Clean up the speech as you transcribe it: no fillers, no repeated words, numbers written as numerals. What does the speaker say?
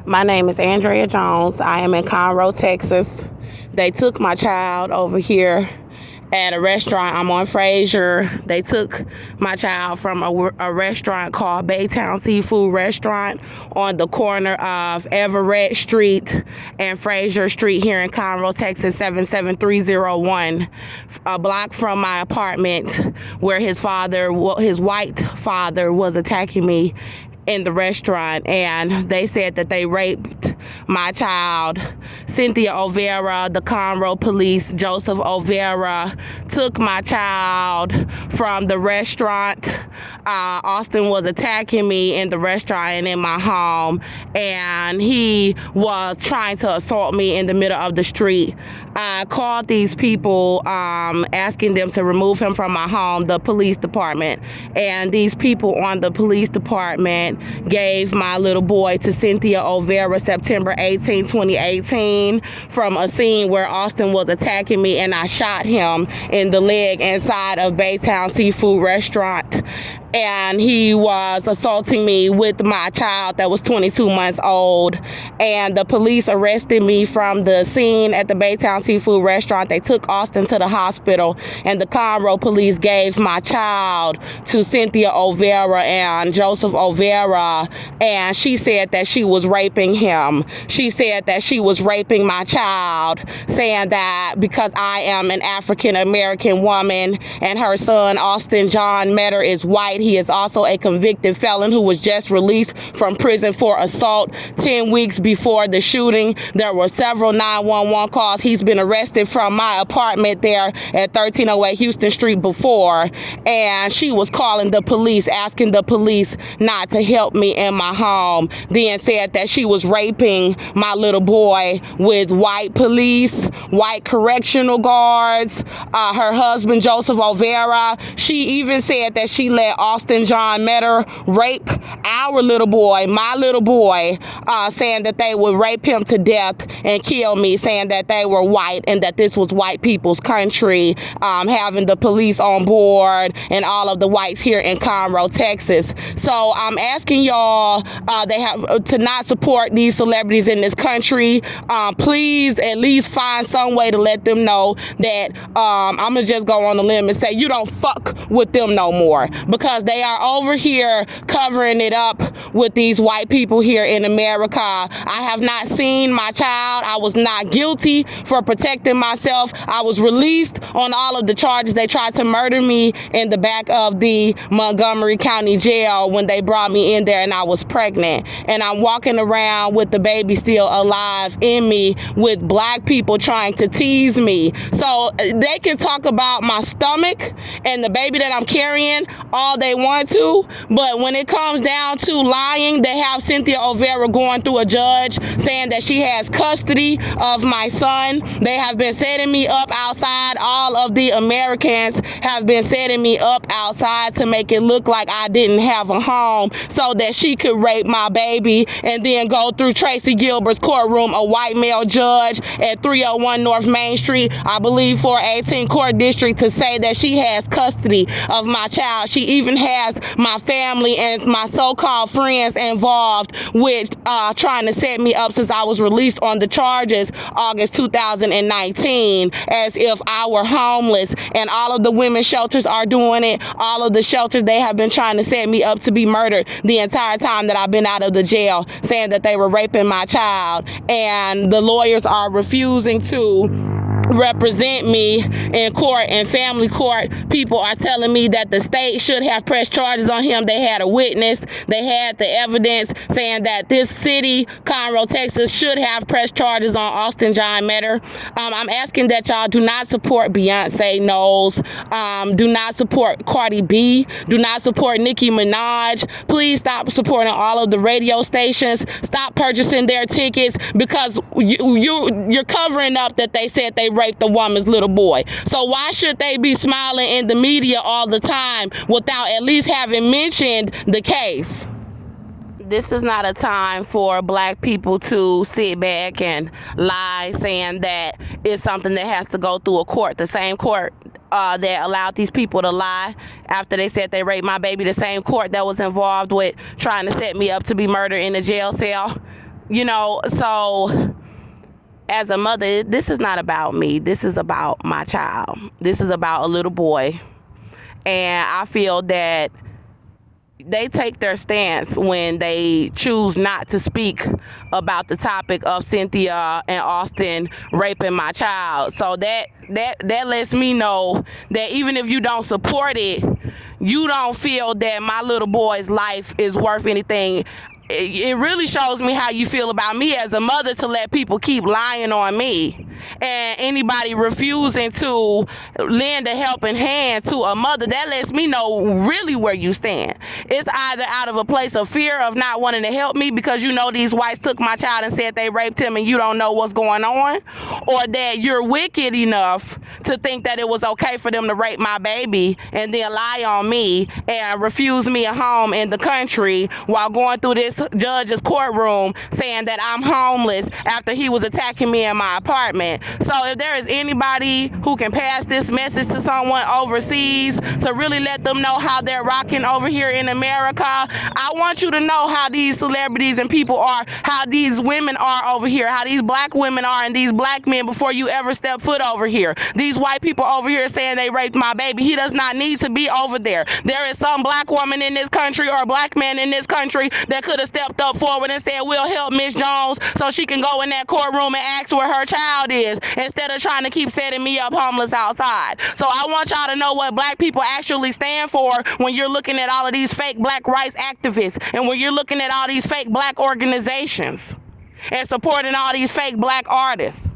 My name is Andrea Jones. I am in Conroe, Texas. They took my child over here at a restaurant. I'm on Fraser. They took my child from a restaurant called Baytown Seafood Restaurant on the corner of Everett Street and Fraser Street here in Conroe, Texas, 77301, a block from my apartment where his white father was attacking me in the restaurant, and they said that they raped my child. Cynthia Olvera, the Conroe police, Joseph Olvera, took my child from the restaurant. Austin was attacking me in the restaurant and in my home, and he was trying to assault me in the middle of the street. I called these people asking them to remove him from my home, the police department, and these people on the police department gave my little boy to Cynthia Olvera September 18, 2018 from a scene where Austin was attacking me, and I shot him in the leg inside of Baytown Seafood Restaurant. And he was assaulting me with my child that was 22 months old. And the police arrested me from the scene at the Baytown Seafood Restaurant. They took Austin to the hospital, and the Conroe police gave my child to Cynthia Olvera and Joseph Olvera, and she said that she was raping him. She said that she was raping my child, saying that because I am an African American woman and her son, Austin John Meador, is white. He is also a convicted felon who was just released from prison for assault 10 weeks before the shooting. There were several 911 calls. He's been arrested from my apartment there at 1308 Houston Street before, and she was calling the police, asking the police not to help me in my home, then said that she was raping my little boy with white police, white correctional guards, her husband, Joseph Olvera. She even said that she let Austin John Meador rape our little boy, my little boy, saying that they would rape him to death and kill me, saying that they were white and that this was white people's country, having the police on board and all of the whites here in Conroe, Texas. So I'm asking y'all they have to not support these celebrities in this country. Please at least find some way to let them know that I'm gonna just go on the limb and say you don't fuck with them no more, because they are over here covering it up with these white people here in America. I have not seen my child. I was not guilty for protecting myself. I was released on all of the charges. They tried to murder me in the back of the Montgomery County Jail when they brought me in there, and I was pregnant. And I'm walking around with the baby still alive in me, with black people trying to tease me. So they can talk about my stomach and the baby that I'm carrying all they want to, but when it comes down to lying, they have Cynthia Olvera going through a judge saying that she has custody of my son. They have been setting me up outside. All of the Americans have been setting me up outside to make it look like I didn't have a home so that she could rape my baby and then go through Tracy Gilbert's courtroom, a white male judge at 301 North Main Street, I believe 418 Court District, to say that she has custody of my child. She even has my family and my so-called friends involved with trying to set me up since I was released on the charges August 2019, as if I were homeless. And all of the women's shelters are doing it. All of the shelters, they have been trying to set me up to be murdered the entire time that I've been out of the jail, saying that they were raping my child. And the lawyers are refusing to represent me in court and family court. People are telling me that the state should have pressed charges on him. They had a witness. They had the evidence saying that this city, Conroe, Texas, should have pressed charges on Austin John Meador. I'm asking that y'all do not support Beyonce Knowles. Do not support Cardi B. Do not support Nicki Minaj. Please stop supporting all of the radio stations. Stop purchasing their tickets, because you're covering up that they said they raped the woman's little boy. So why should they be smiling in the media all the time without at least having mentioned the case? This is not a time for black people to sit back and lie, saying that it's something that has to go through a court. The same court that allowed these people to lie after they said they raped my baby, the same court that was involved with trying to set me up to be murdered in a jail cell. So as a mother, this is not about me. This is about my child. This is about a little boy. And I feel that they take their stance when they choose not to speak about the topic of Cynthia and Austin raping my child. So that lets me know that even if you don't support it, you don't feel that my little boy's life is worth anything. It really shows me how you feel about me as a mother to let people keep lying on me. And anybody refusing to lend a helping hand to a mother, that lets me know really where you stand. It's either out of a place of fear of not wanting to help me because you know these whites took my child and said they raped him and you don't know what's going on, or that you're wicked enough to think that it was okay for them to rape my baby and then lie on me and refuse me a home in the country while going through this judge's courtroom saying that I'm homeless after he was attacking me in my apartment. So if there is anybody who can pass this message to someone overseas to really let them know how they're rocking over here in America, I want you to know how these celebrities and people are, how these women are over here, how these black women are and these black men before you ever step foot over here. These white people over here saying they raped my baby. He does not need to be over there. There is some black woman in this country or black man in this country that could have stepped up forward and said, we'll help Miss Jones so she can go in that courtroom and ask where her child is, instead of trying to keep setting me up homeless outside. So I want y'all to know what black people actually stand for when you're looking at all of these fake black rights activists and when you're looking at all these fake black organizations and supporting all these fake black artists.